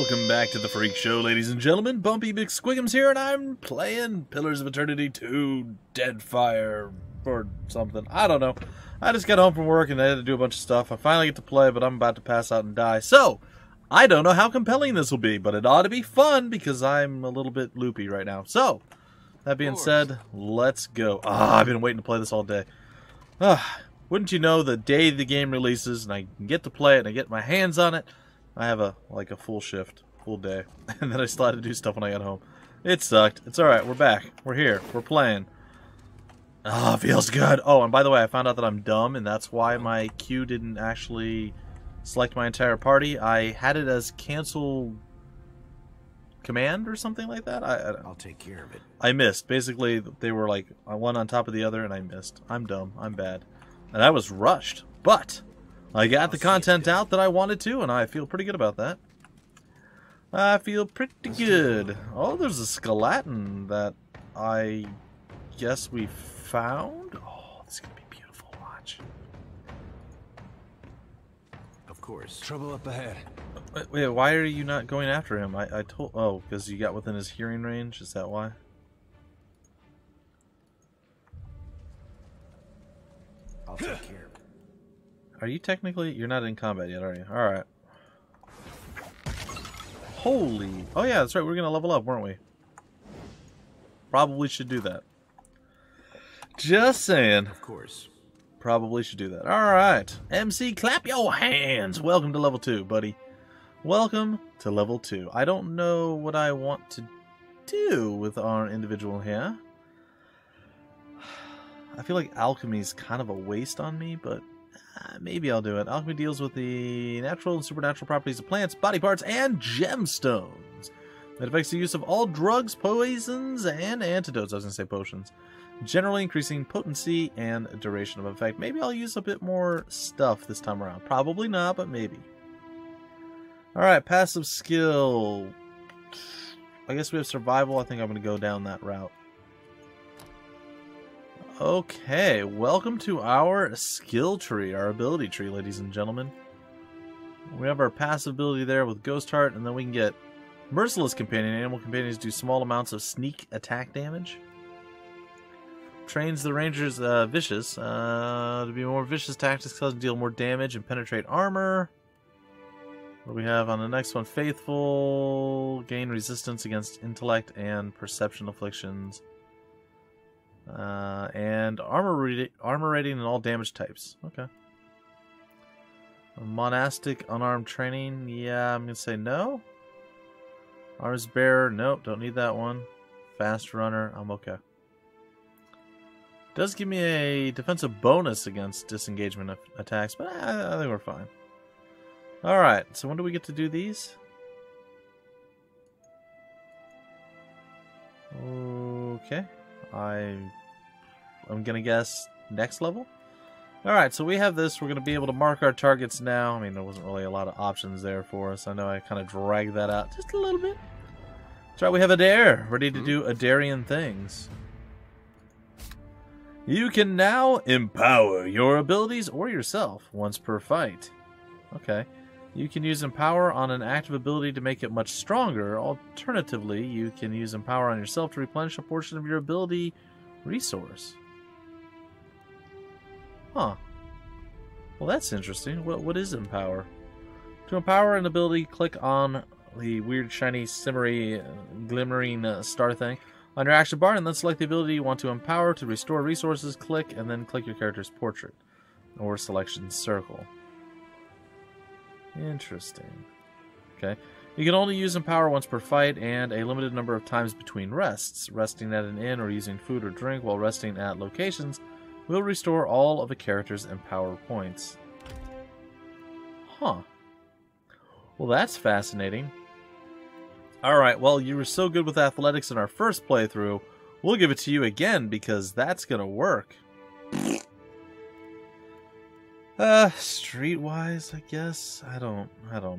Welcome back to the Freak Show, ladies and gentlemen. Bumpy McSquigums here, and I'm playing Pillars of Eternity 2 Deadfire or something. I don't know. I just got home from work and I had to do a bunch of stuff. I finally get to play, but I'm about to pass out and die. So, I don't know how compelling this will be, but it ought to be fun because I'm a little bit loopy right now. So, that being said, let's go. I've been waiting to play this all day. Wouldn't you know, the day the game releases and I get to play it and I get my hands on it, I have a full shift, full day, and then I still had to do stuff when I got home. It sucked. It's alright, we're back. We're here. We're playing. Ah, feels good. Oh, and by the way, I found out that I'm dumb, and that's why my queue didn't actually select my entire party. I had it as cancel command or something like that. I'll take care of it. I missed. Basically, they were like one on top of the other, and I missed. I'm dumb. I'm bad. And I was rushed, but I got the content out that I wanted to, and I feel pretty good about that. I feel pretty good. Oh, there's a skeleton that I guess we found. Oh, this is going to be beautiful. Watch. Of course. Trouble up ahead. Wait, why are you not going after him? I told... Oh, because you got within his hearing range? Is that why? I'll take care of it. Are you technically... You're not in combat yet, are you? Alright. Holy... Oh yeah, that's right. We're going to level up, weren't we? Probably should do that. Just saying. Of course. Probably should do that. Alright. MC Clap Yo Handz! Welcome to level 2, buddy. Welcome to level 2. I don't know what I want to do with our individual here. I feel like alchemy's kind of a waste on me, but maybe I'll do it. Alchemy deals with the natural and supernatural properties of plants, body parts, and gemstones. It affects the use of all drugs, poisons, and antidotes. I was going to say potions. Generally increasing potency and duration of effect. Maybe I'll use a bit more stuff this time around. Probably not, but maybe. Alright, passive skill. I guess we have survival. I think I'm going to go down that route. Okay, welcome to our skill tree, our ability tree, ladies and gentlemen. We have our passive ability there with Ghost Heart, and then we can get Merciless Companion. Animal companions do small amounts of sneak attack damage. Trains the Rangers vicious to be more vicious tactics, cause deal more damage and penetrate armor. What do we have on the next one? Faithful, gain resistance against intellect and perception afflictions. And armor rating in all damage types. Okay. Monastic unarmed training. Yeah, I'm gonna say no. Arms bearer. Nope, don't need that one. Fast runner. I'm okay. Does give me a defensive bonus against disengagement attacks, but I think we're fine. Alright, so when do we get to do these? Okay. I'm gonna guess next level. Alright, so we have this. We're gonna be able to mark our targets now. I mean, there wasn't really a lot of options there for us. I know I kind of dragged that out just a little bit. That's right, we have Adair, ready to do Adarian things. You can now empower your abilities or yourself once per fight. Okay. You can use Empower on an active ability to make it much stronger. Alternatively, you can use Empower on yourself to replenish a portion of your ability resource. Huh. Well, that's interesting. What is Empower? To empower an ability, click on the weird, shiny, shimmery, glimmering star thing on your action bar, and then select the ability you want to empower. To restore resources, click, and then click your character's portrait or selection circle. Interesting. Okay. You can only use Empower once per fight and a limited number of times between rests. Resting at an inn or using food or drink while resting at locations will restore all of a character's Empower points. Huh. Well, that's fascinating. Alright, well, you were so good with athletics in our first playthrough, we'll give it to you again because that's gonna work. Streetwise, I guess? I don't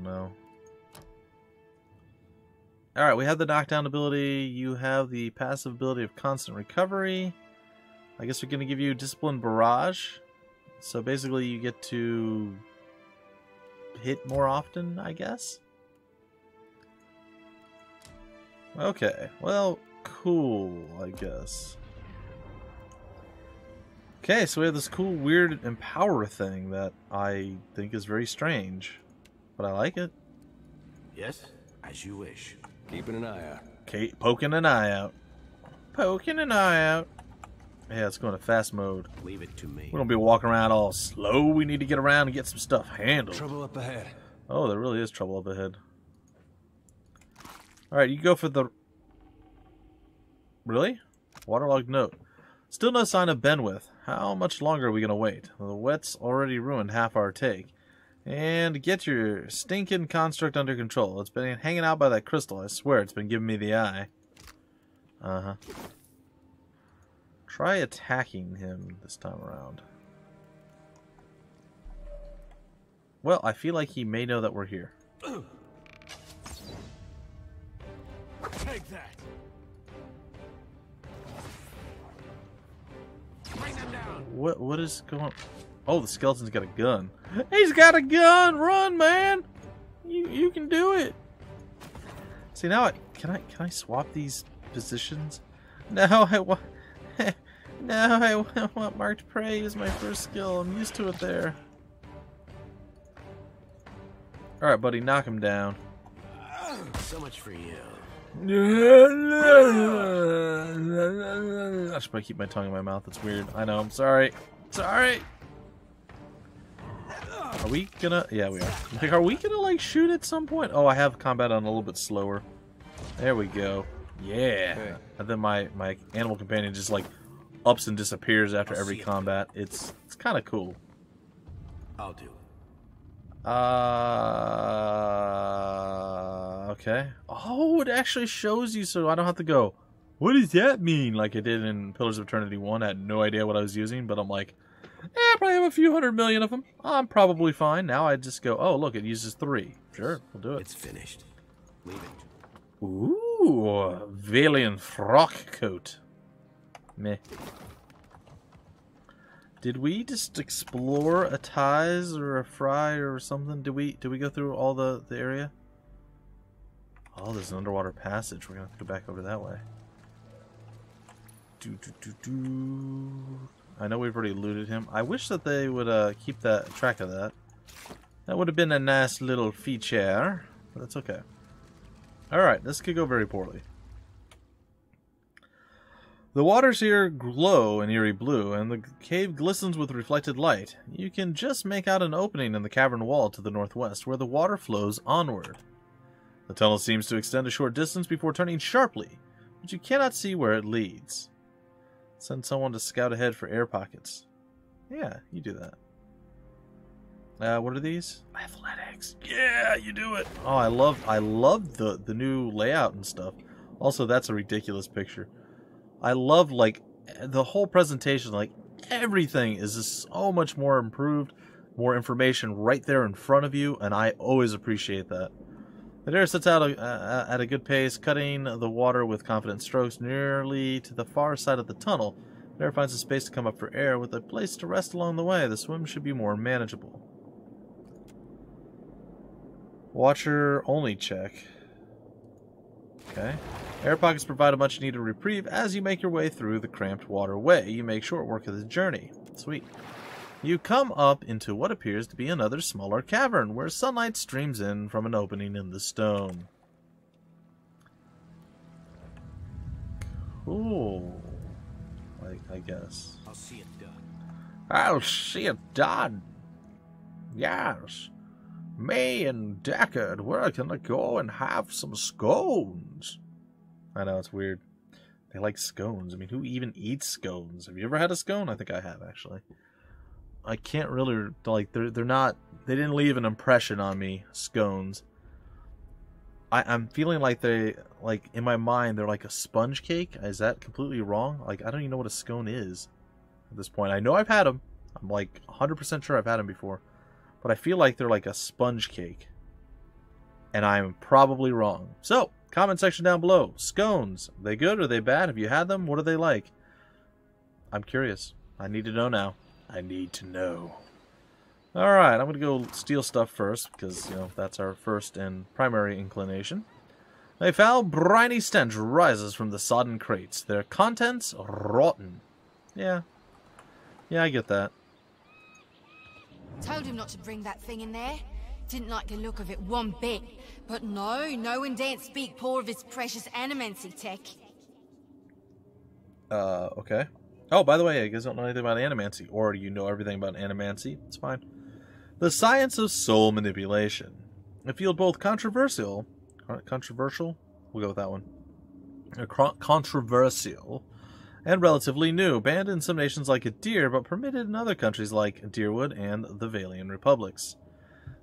know. Alright, we have the knockdown ability. You have the passive ability of constant recovery. I guess we're going to give you Discipline Barrage. So basically you get to hit more often, I guess. Okay, well, cool, I guess. Okay, so we have this cool, weird empower thing that I think is very strange. But I like it. Yes, as you wish. Keeping an eye out. Okay, poking an eye out. Poking an eye out. Yeah, it's going to fast mode. Leave it to me. We don't be walking around all slow. We need to get around and get some stuff handled. Trouble up ahead. Oh, there really is trouble up ahead. Alright, you go for the... Really? Waterlogged note. Still no sign of Benwith. How much longer are we going to wait? The wet's already ruined half our take. And get your stinking construct under control. It's been hanging out by that crystal. I swear it's been giving me the eye. Uh-huh. Try attacking him this time around. Well, I feel like he may know that we're here. Take that. Bring them down. What is going... Oh, the skeleton's got a gun. He's got a gun! Run, man! You can do it. See, now can I swap these positions? No, I want no, I want marked prey as my first skill. I'm used to it there. All right, buddy, knock him down. So much for you. I should probably keep my tongue in my mouth. That's weird. I know. I'm sorry. Sorry. Are we gonna... Yeah, we are. Like, are we gonna, like, shoot at some point? Oh, I have combat on a little bit slower. There we go. Yeah. Okay. And then my animal companion just, like, ups and disappears after every combat. It's kind of cool. I'll do it. Okay. Oh, it actually shows you, so I don't have to go, what does that mean? Like I did in Pillars of Eternity 1. I had no idea what I was using, but I'm like, I probably have a few 100 million of them. I'm probably fine. Now I just go, oh, look, it uses 3. Sure, we'll do it. It's finished. Leave it. Ooh, Valiant frock coat. Meh. Did we just explore a ties or a fry or something? Did we go through all the area? Oh, there's an underwater passage. We're gonna have to go back over that way. I know we've already looted him. I wish that they would keep that track of that. That would have been a nice little feature, but that's okay. Alright, this could go very poorly. The waters here glow an eerie blue, and the cave glistens with reflected light. You can just make out an opening in the cavern wall to the northwest, where the water flows onward. The tunnel seems to extend a short distance before turning sharply, but you cannot see where it leads. Send someone to scout ahead for air pockets. Yeah, you do that. What are these? Athletics. Yeah, you do it. Oh, I love the new layout and stuff. Also, that's a ridiculous picture. I love, like, the whole presentation. Like, everything is just so much more improved, more information right there in front of you, and I always appreciate that. The dare sets out at a good pace, cutting the water with confident strokes nearly to the far side of the tunnel. The dare finds a space to come up for air with a place to rest along the way. The swim should be more manageable. Watcher only check. Okay. Air pockets provide a much needed reprieve as you make your way through the cramped waterway. You make short work of the journey. Sweet. You come up into what appears to be another smaller cavern, where sunlight streams in from an opening in the stone. Cool. I guess. I'll see it done. I'll see it done. Yes. Me and Deckard, we're gonna go and have some scones. I know, it's weird. They like scones. I mean, who even eats scones? Have you ever had a scone? I think I have, actually. I can't really, like, they're not, they didn't leave an impression on me, scones. I'm feeling like they, like, in my mind, they're like a sponge cake. Is that completely wrong? Like, I don't even know what a scone is at this point. I know I've had them. I'm, like, 100% sure I've had them before. But I feel like they're like a sponge cake. And I'm probably wrong. So, comment section down below. Scones, are they good? Are they bad? Have you had them? What are they like? I'm curious. I need to know now. I need to know. Alright, I'm going to go steal stuff first, because, you know, that's our first and primary inclination. A foul, briny stench rises from the sodden crates. Their contents rotten. Yeah. Yeah, I get that. Told him not to bring that thing in there. Didn't like the look of it one bit. But no one daren't speak poor of his precious animancy tech. Okay. Oh, by the way, you guys don't know anything about animancy. Or you know everything about animancy. It's fine. The science of soul manipulation. A field both controversial... Controversial? We'll go with that one. Controversial. And relatively new. Banned in some nations like Adir, but permitted in other countries like Deerwood and the Valian Republics.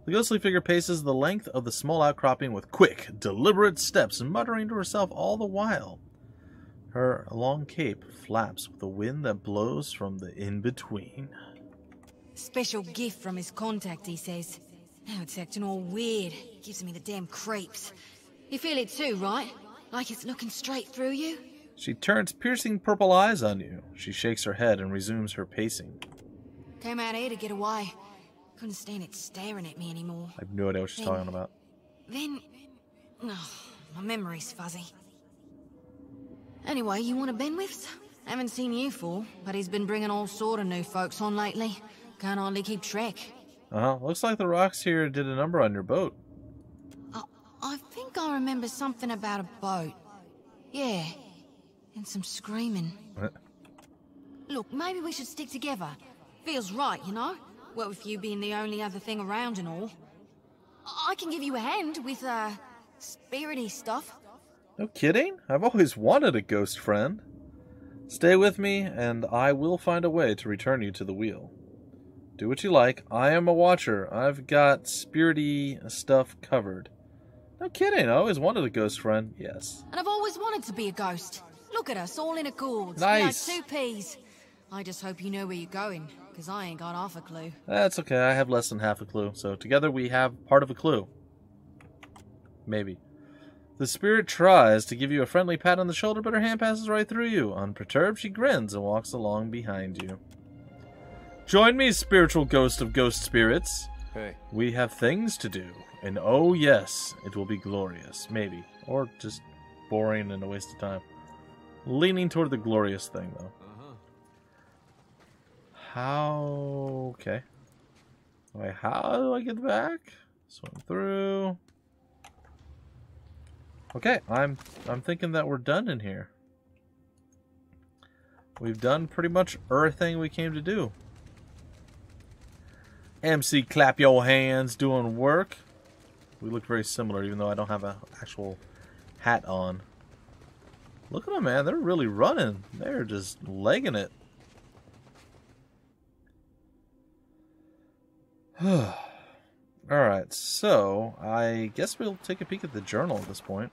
The ghostly figure paces the length of the small outcropping with quick, deliberate steps, muttering to herself all the while. Her long cape flaps with the wind that blows from the in-between. Special gift from his contact, he says. Now it's acting all weird. Gives me the damn creeps. You feel it too, right? Like it's looking straight through you? She turns piercing purple eyes on you. She shakes her head and resumes her pacing. Came out here to get away. Couldn't stand it staring at me anymore. I have no idea what she's talking about. Then... Oh, my memory's fuzzy. Anyway, you want a Benwiths? Haven't seen you for, but he's been bringing all sort of new folks on lately. Can't hardly keep track. Looks like the rocks here did a number on your boat. I think I remember something about a boat. Yeah. And some screaming. What? Look, maybe we should stick together. Feels right, you know? Well, with you being the only other thing around and all. I can give you a hand with, spirity stuff. No kidding? I've always wanted a ghost friend. Stay with me, and I will find a way to return you to the wheel. Do what you like. I am a watcher. I've got spirity stuff covered. No kidding. I always wanted a ghost friend. Yes. And I've always wanted to be a ghost. Look at us, all in accord. Nice. Like 2 peas. I just hope you know where you're going, because I ain't got half a clue. That's okay. I have less than half a clue. So together we have part of a clue. Maybe. The spirit tries to give you a friendly pat on the shoulder, but her hand passes right through you. Unperturbed, she grins and walks along behind you. Join me, spiritual ghost of ghost spirits. Hey. We have things to do. And oh yes, it will be glorious. Maybe. Or just boring and a waste of time. Leaning toward the glorious thing, though. How... Okay. Wait, how do I get back? Swim through... Okay, I'm thinking that we're done in here. We've done pretty much everything we came to do. MC Clap Yo Handz doing work. We look very similar, even though I don't have an actual hat on. Look at them, man. They're really running. They're just legging it. Alright, so I guess we'll take a peek at the journal at this point.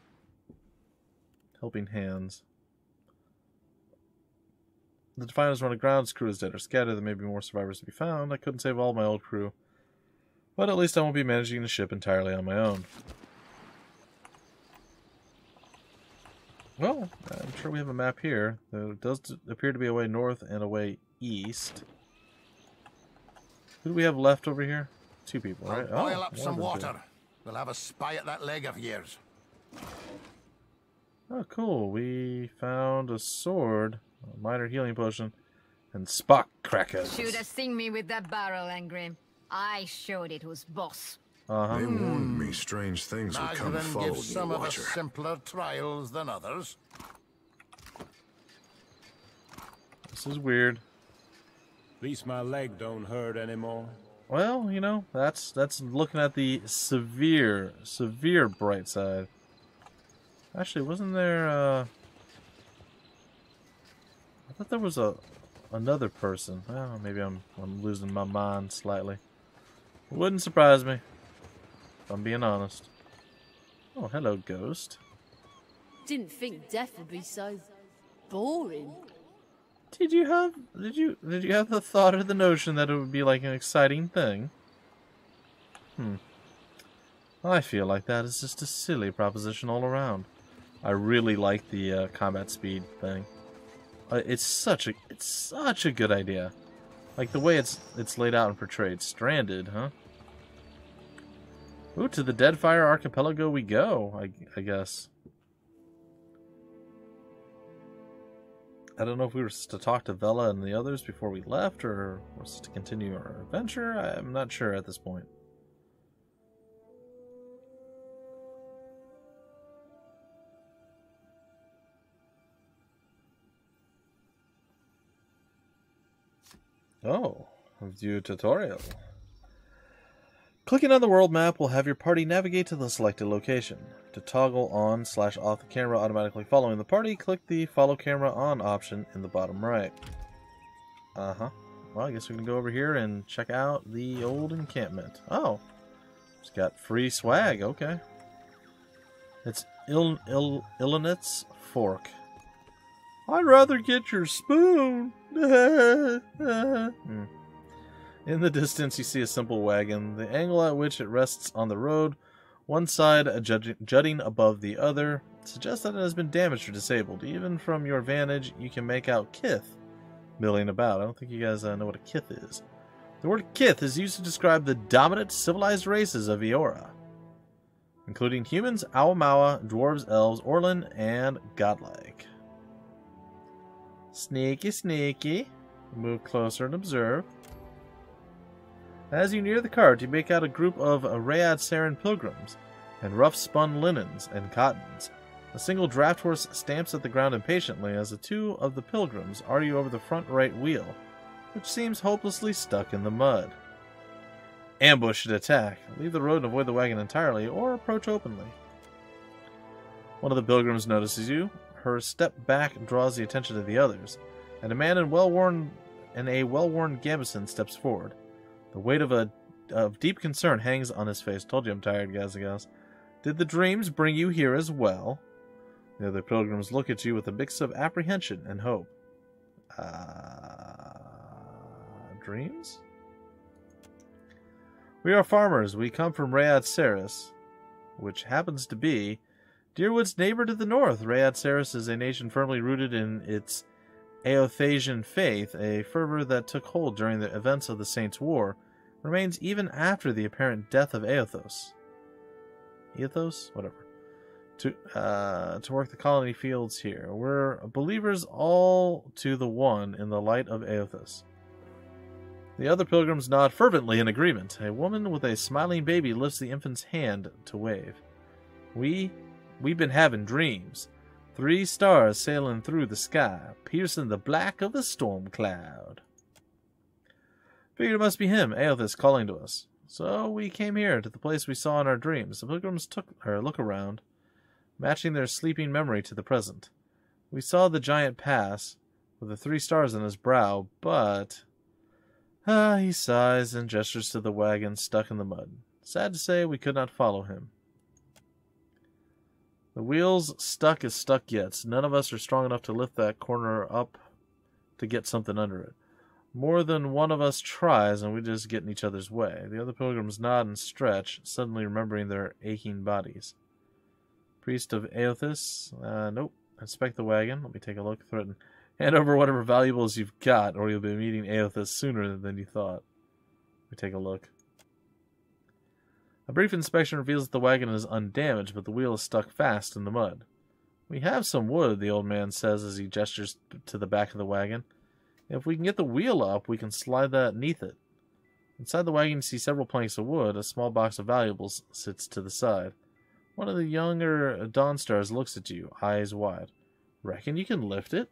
Helping hands. The Defiant's run aground, crew is dead or scattered, there may be more survivors to be found. I couldn't save all my old crew. But at least I won't be managing the ship entirely on my own. Well, I'm sure we have a map here. There does appear to be a way north and a way east. Who do we have left over here? 2 people, right? I'll boil up one some of them water. did. We'll have a spy at that leg of yours. Oh, cool. We found a sword, a minor healing potion, and Spock crackers. Should have seen me with that barrel, Angrim. I showed it was boss. They warned me strange things would come Magdalen following gives you, some of Watcher. us simpler trials than others. This is weird. At least my leg don't hurt anymore. Well, you know, that's looking at the severe bright side. Actually, wasn't there, I thought there was another person. Oh, maybe I'm losing my mind slightly. Wouldn't surprise me, if I'm being honest. Oh, hello, ghost. Didn't think death would be so boring. Did you have the thought or the notion that it would be like an exciting thing? I feel like that is just a silly proposition all around. I really like the combat speed thing. It's such a good idea. Like the way it's laid out and portrayed. Stranded, huh? Ooh, to the Deadfire archipelago we go, I guess. I don't know if we were supposed to talk to Vela and the others before we left, or we're supposed to continue our adventure. I'm not sure at this point. Oh, view tutorial. Clicking on the world map will have your party navigate to the selected location. To toggle on/off the camera automatically following the party, click the follow camera on option in the bottom right. Well, I guess we can go over here and check out the old encampment. Oh, it's got free swag. Okay. It's Illinit's fork. I'd rather get your spoon. In the distance, you see a simple wagon. The angle at which it rests on the road, one side jutting above the other, suggests that it has been damaged or disabled. Even from your vantage, you can make out kith milling about. I don't think you guys know what a kith is. The word kith is used to describe the dominant civilized races of Eora, including humans, Awamawa, dwarves, elves, Orlin, and godlike. Sneaky, sneaky. Move closer and observe. As you near the cart, you make out a group of Rayad Saren pilgrims, and rough spun linens and cottons. A single draft horse stamps at the ground impatiently as the two of the pilgrims argue over the front right wheel, which seems hopelessly stuck in the mud. Ambush and attack. Leave the road and avoid the wagon entirely, or approach openly. One of the pilgrims notices you. Her step back draws the attention of the others, and a man in a well-worn gambeson steps forward. The weight of deep concern hangs on his face. Told you I'm tired, guys and gals. Did the dreams bring you here as well? The other pilgrims look at you with a mix of apprehension and hope. Dreams? We are farmers. We come from Rayad Saris, which happens to be Deerwood's neighbor to the north. Rayad Saris is a nation firmly rooted in its Aothasian faith, a fervor that took hold during the events of the Saints' War, remains even after the apparent death of Aothos. Aothos? Whatever. To work the colony fields here. We're believers all to the one in the light of Aothos. The other pilgrims nod fervently in agreement. A woman with a smiling baby lifts the infant's hand to wave. We've been having dreams. 3 stars sailing through the sky, piercing the black of the storm cloud. Figured it must be him, Aothos, calling to us. So we came here, to the place we saw in our dreams. The pilgrims took her look around, matching their sleeping memory to the present. We saw the giant pass, with the 3 stars on his brow, but... he sighs and gestures to the wagon stuck in the mud. Sad to say, we could not follow him. The wheel's stuck is stuck yet. None of us are strong enough to lift that corner up to get something under it. More than one of us tries, and we just get in each other's way. The other pilgrims nod and stretch, suddenly remembering their aching bodies. Priest of Aothos? Nope. Inspect the wagon. Let me take a look. Threaten. Hand over whatever valuables you've got, or you'll be meeting Aothos sooner than you thought. Let me take a look. A brief inspection reveals that the wagon is undamaged, but the wheel is stuck fast in the mud. We have some wood, the old man says as he gestures to the back of the wagon. If we can get the wheel up, we can slide that beneath it. Inside the wagon, you see several planks of wood. A small box of valuables sits to the side. One of the younger Dawnstars looks at you, eyes wide. Reckon you can lift it?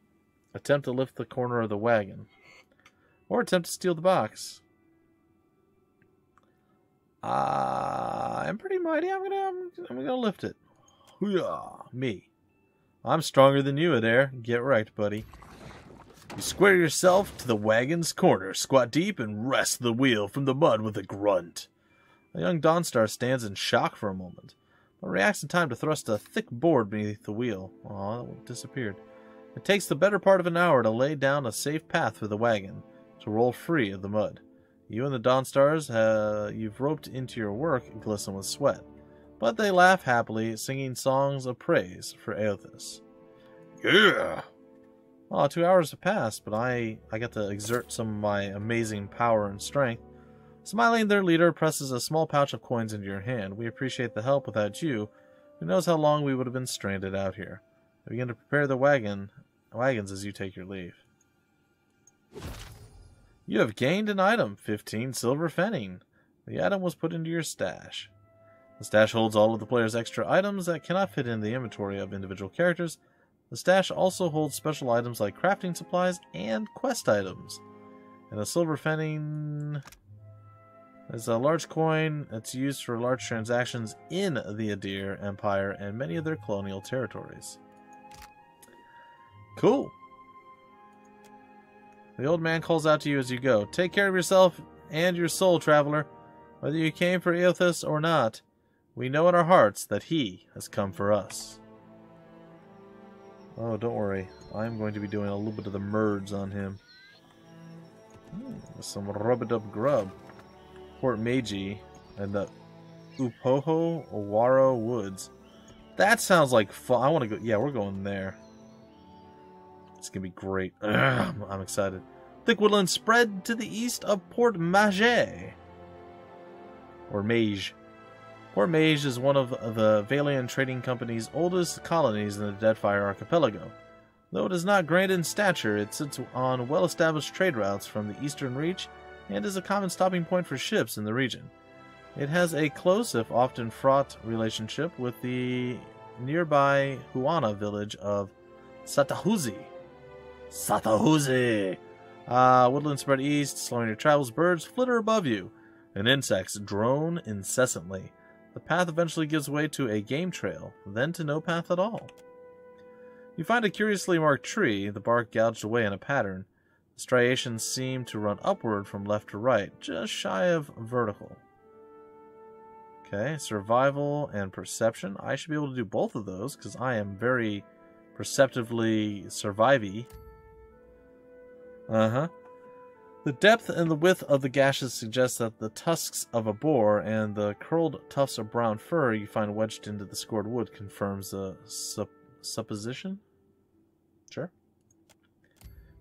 Attempt to lift the corner of the wagon. Or attempt to steal the box. I'm pretty mighty. I'm gonna lift it. Hoo-yah, me. I'm stronger than you, Adair. Get right, buddy. You square yourself to the wagon's corner, squat deep, and wrest the wheel from the mud with a grunt. A young Dawnstar stands in shock for a moment, but reacts in time to thrust a thick board beneath the wheel. Aw, that disappeared. It takes the better part of an hour to lay down a safe path for the wagon to roll free of the mud. You and the Dawnstars you've roped into your work glisten with sweat, but they laugh happily, singing songs of praise for Aothos. Yeah! 2 hours have passed, but I got to exert some of my amazing power and strength. Smiling, their leader presses a small pouch of coins into your hand. We appreciate the help. Without you, who knows how long we would have been stranded out here. They begin to prepare the wagon wagons as you take your leave. You have gained an item, 15 silver pfennig. The item was put into your stash. The stash holds all of the player's extra items that cannot fit in the inventory of individual characters. The stash also holds special items like crafting supplies and quest items. And a silver pfennig is a large coin that's used for large transactions in the Adir Empire and many of their colonial territories. Cool. The old man calls out to you as you go. Take care of yourself and your soul, traveler. Whether you came for Eothas or not, we know in our hearts that he has come for us. Oh, don't worry. I'm going to be doing a little bit of the merge on him. Some rub-a-dub grub. Port Meiji and the Upoho Owaro Woods. That sounds like fun. I want to go. Yeah, we're going there. It's going to be great. I'm excited. Thick woodland spread to the east of Port Mage. Or Mage. Port Mage is one of the Valian Trading Company's oldest colonies in the Deadfire archipelago. Though it is not great in stature, it sits on well-established trade routes from the Eastern Reach and is a common stopping point for ships in the region. It has a close, if often fraught, relationship with the nearby Huana village of Satahuzi. Woodland spread east, slowing your travels. Birds flitter above you, and insects drone incessantly. The path eventually gives way to a game trail, then to no path at all. You find a curiously marked tree, the bark gouged away in a pattern. The striations seem to run upward from left to right, just shy of vertical. Okay, survival and perception. I should be able to do both of those, because I am very perceptively survivey. The depth and the width of the gashes suggest that the tusks of a boar and the curled tufts of brown fur you find wedged into the scored wood confirms the supposition. Sure.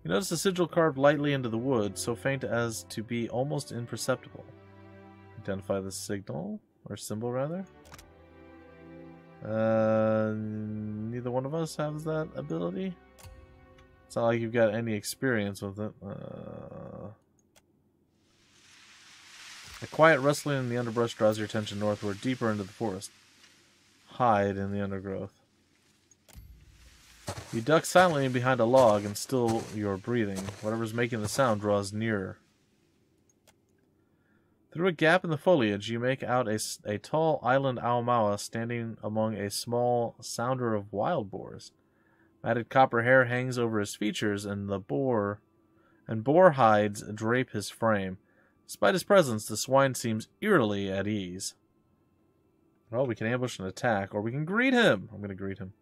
You notice a sigil carved lightly into the wood, so faint as to be almost imperceptible. Identify the signal, or symbol rather. Neither one of us has that ability. It's not like you've got any experience with it. A quiet rustling in the underbrush draws your attention northward, deeper into the forest. Hide in the undergrowth. You duck silently behind a log and still your breathing. Whatever's making the sound draws nearer. Through a gap in the foliage, you make out a tall island Aomawa standing among a small sounder of wild boars. Matted copper hair hangs over his features, and boar hides drape his frame. Despite his presence, the swine seems eerily at ease. Well, we can ambush and attack, or we can greet him. I'm going to greet him.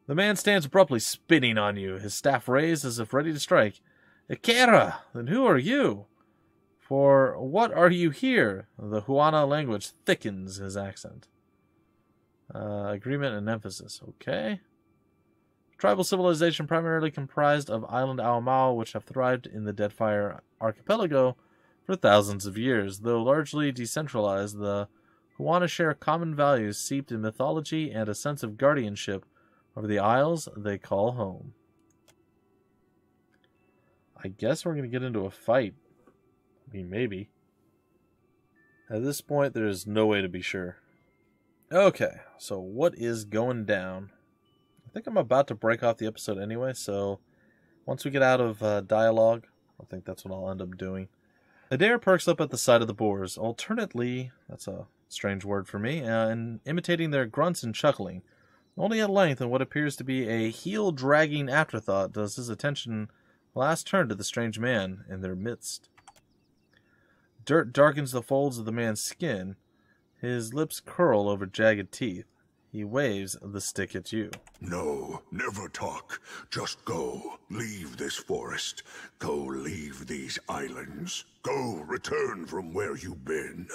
The man stands abruptly, spitting on you, his staff raised as if ready to strike. Ikera, then who are you? For what are you here? The Huana language thickens his accent. Agreement and emphasis. Okay. Tribal civilization primarily comprised of island Aomao, which have thrived in the Deadfire archipelago for thousands of years. Though largely decentralized, the Huana share common values seeped in mythology and a sense of guardianship over the isles they call home. I guess we're going to get into a fight. I mean, maybe. At this point, there's no way to be sure. Okay, so what is going down? I think I'm about to break off the episode anyway, so once we get out of dialogue, I think that's what I'll end up doing. Adair perks up at the sight of the boars, alternately, that's a strange word for me, and imitating their grunts and chuckling. Only at length, in what appears to be a heel-dragging afterthought, does his attention last turn to the strange man in their midst. Dirt darkens the folds of the man's skin. His lips curl over jagged teeth. He waves the stick at you. No, never talk. Just go. Leave this forest. Go leave these islands. Go return from where you've been.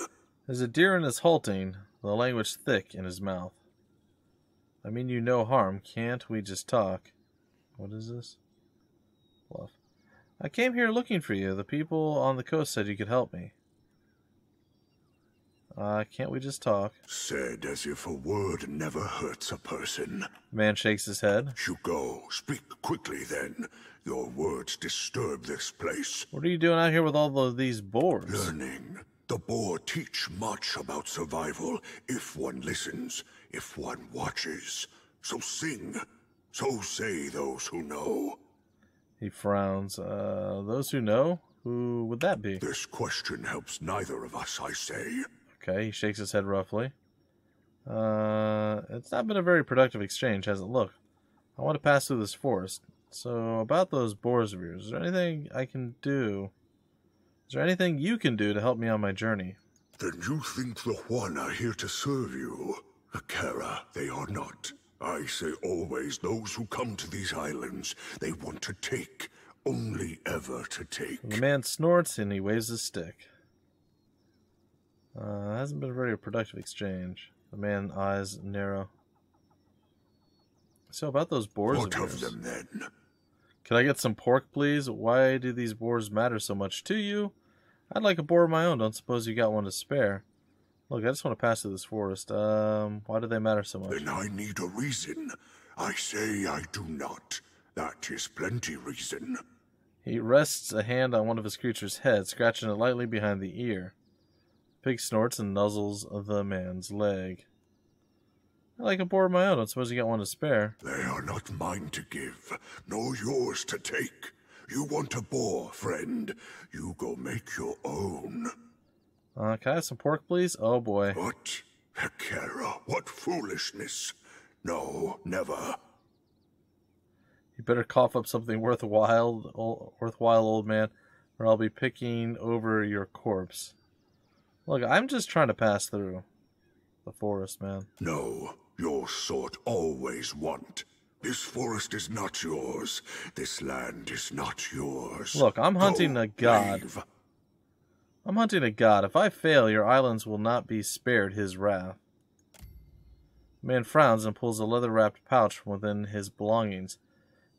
As Adiran is halting, the language thick in his mouth. I mean you no harm. Can't we just talk? What is this? Bluff. I came here looking for you. The people on the coast said you could help me. Can't we just talk? Said as if a word never hurts a person. Man shakes his head. You go. Speak quickly then. Your words disturb this place. What are you doing out here with all of these boars? Learning. The boar teach much about survival if one listens, if one watches. So sing. So say those who know. He frowns. Those who know? Who would that be? This question helps neither of us, I say. Okay, he shakes his head roughly. It's not been a very productive exchange, has it? Look, I want to pass through this forest. So, about those boars of yours, is there anything I can do? Is there anything you can do to help me on my journey? Then you think the Juan are here to serve you? Akara, they are not. I say always, those who come to these islands, they want to take. Only ever to take. The man snorts and he waves his stick. Hasn't been a very productive exchange. The man's eyes narrow. So about those boars What of of yours. them then? Can I get some pork, please? Why do these boars matter so much to you? I'd like a boar of my own. Don't suppose you got one to spare. Look, I just want to pass through this forest. Why do they matter so much? Then I need a reason. I say I do not. That is plenty reason. He rests a hand on one of his creature's head, scratching it lightly behind the ear. Pig snorts and nuzzles the man's leg. I like a boar of my own. Don't suppose you got one to spare. They are not mine to give, nor yours to take. You want a boar, friend. You go make your own. Can I have some pork, please? Oh, boy. What? Akara, what foolishness. No, never. You better cough up something worthwhile, old man, or I'll be picking over your corpse. Look, I'm just trying to pass through the forest, man. No, your sort always want. This forest is not yours. This land is not yours. Look, I'm hunting a god. Leave. I'm hunting a god. If I fail, your islands will not be spared his wrath. The man frowns and pulls a leather-wrapped pouch from within his belongings.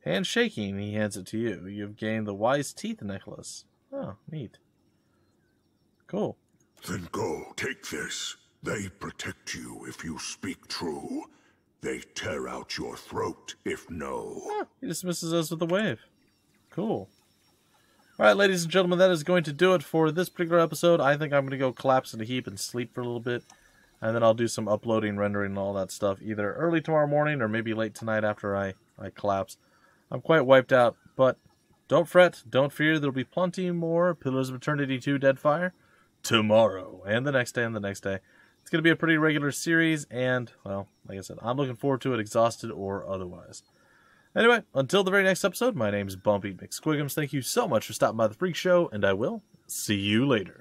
Hand shaking, he hands it to you. You've gained the wise teeth necklace. Oh, neat. Cool. Then go, take this. They protect you if you speak true. They tear out your throat if no. Oh, he dismisses us with a wave. Cool. Alright, ladies and gentlemen, that is going to do it for this particular episode. I think I'm going to go collapse in a heap and sleep for a little bit. And then I'll do some uploading, rendering, and all that stuff either early tomorrow morning or maybe late tonight after I collapse. I'm quite wiped out, but don't fret, don't fear, there'll be plenty more Pillars of Eternity 2 Deadfire tomorrow, and the next day, and the next day. It's going to be a pretty regular series, and, well, like I said, I'm looking forward to it, exhausted or otherwise. Anyway, until the very next episode, my name's Bumpy McSquigums. Thank you so much for stopping by the Freak Show, and I will see you later.